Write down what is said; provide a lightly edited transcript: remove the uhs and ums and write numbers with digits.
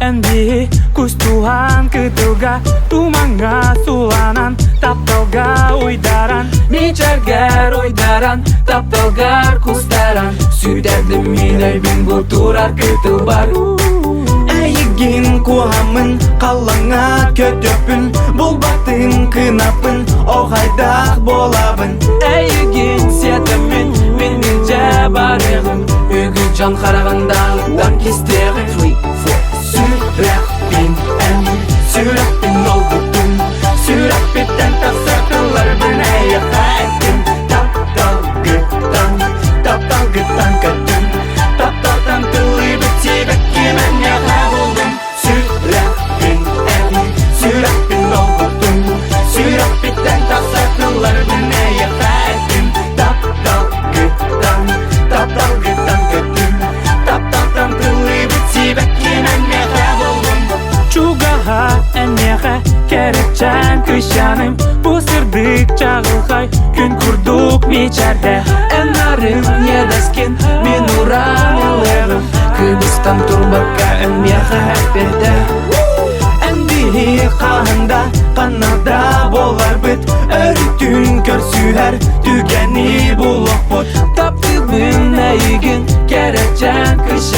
Энди күз туған күтуға тумаңа суланан тапталга уйдаран мичаргар уйдаран тапталгар кустаран сүйдәрле минай бин бу турар күту бар әйгин куамын қалаңа көтөпүн бұл батын кынапын оғайдақ болабын әйгин сетімін мен нинжа барығым үгі жан қарағандағыдан кестеғым Sürəbbin ən, sürəbbin olduqdum Sürəbbiddən taksakıllar bir nəyə xətdim Tap-dalgıdan, tap-dalgıdan qədim Tap-daldan qıllı biti bəkki mən nəğə buldum Sürəbbin ən, sürəbbin olduqdum Sürəbbiddən taksakıllar bir nəyə xətdim Tap-dalgıdan, tap-dalgıdan qədim Tap-daldan qıllı biti bəkki mən Чугаға әнеға керекчән күшәнім Бұ сырдық чағылғай күн күрдік мечәрді Әнарым едәскен мен ұранылығым Күбістан тұрбаққа әмеға әппеді Әнді қағында қанада болар бүт Өрітін көрсүйәр түгәні бұлық бұт Тапты бүн әйгін керекчән күш